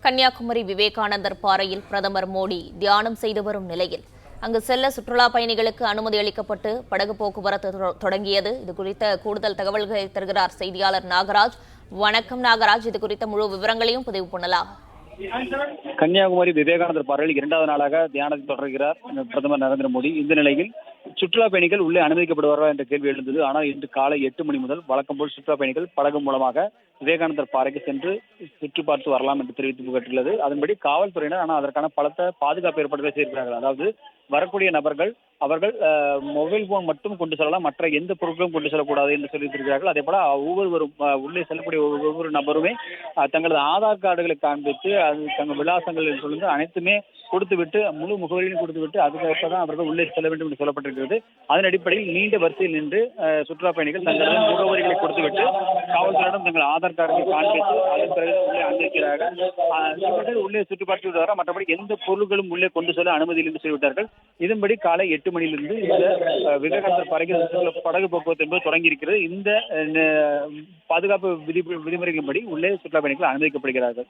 கன்னியாகுமரி விவேகானந்தர் பாறையில் பிரதமர் மோடி தியானம் செய்து வரும் நிலையில் அங்கு செல்ல சுற்றுலா பயணிகளுக்கு அனுமதி அளிக்கப்பட்டு படகு போக்குவரத்து தொடங்கியது. இது குறித்த கூடுதல் தகவல்களை தருகிறார் செய்தியாளர் நாகராஜ். வணக்கம் நாகராஜ், இது குறித்த முழு விவரங்களையும் பதிவு பண்ணலாம். கன்னியாகுமரி விவேகானந்தர் பாறையில் இரண்டாவது நாளாக தியானத்தை தொடர்கிறார் பிரதமர் நரேந்திர மோடி. இந்த நிலையில் சுற்றுலா பயணிகள் உள்ளே அனுமதிக்கப்படுவார்களா என்ற கேள்வி எழுந்தது. ஆனால் இன்று காலை 8 மணி முதல் வழக்கம் போல் சுற்றுலா பயணிகள் படகு மூலமாக விவேகானந்தர் பாறைக்கு சென்று சுற்றி பார்த்து வரலாம் என்று தெரிவிக்கப்பட்டுள்ளது. அதன்படி காவல்துறையினர் அதற்கான பலத்த பாதுகாப்பு ஏற்பாடுகளை செய்திருக்கிறார்கள். அதாவது வரக்கூடிய நபர்கள் அவர்கள் மொபைல் போன் மட்டும் கொண்டு செல்லலாம், மற்ற எந்த பொருட்களும் கொண்டு செல்லக்கூடாது என்று சொல்லியிருக்கிறார்கள். அதே போல ஒவ்வொருவரும் உள்ளே செல்லக்கூடிய ஒவ்வொரு நபருமே தங்களது ஆதார் கார்டுகளை காண்பித்து அது தங்கள் விலாசங்கள் சொல்லுங்க அனைத்துமே கொடுத்துவிட்டு முழு முகவரியும் கொடுத்துவிட்டு அதுக்கப்புறம் அவர்கள் உள்ளே செல்ல வேண்டும் என்று சொல்லப்பட்டிருக்கிறது. அதன் அடிப்படையில் நீண்ட வரிசையில் நின்று சுற்றுலா பயணிகள் தங்களது முகவரிகளை கொடுத்துவிட்டு காவல்துறையிடம் தங்கள் ஆதார் கார்டுகளை காண்பித்து அதன் பிறகு உள்ளே அனுமதிக்கிறார்கள். உள்ளே சுற்றி பார்த்து விடுவார்கள். மற்றபடி எந்த பொருட்களும் உள்ளே கொண்டு செல்ல அனுமதி என்று சொல்லிவிட்டார்கள். இதன்படி காலை 8 மணியிலிருந்து இந்த விவேகானந்தர் பாறைக்கு படகு போக்குவரத்து என்பது தொடங்கி இருக்கிறது. இந்த பாதுகாப்பு விதிமுறைகளின்படி உள்ளே சுற்றுலா பயணிகள் அனுமதிக்கப்படுகிறார்கள்.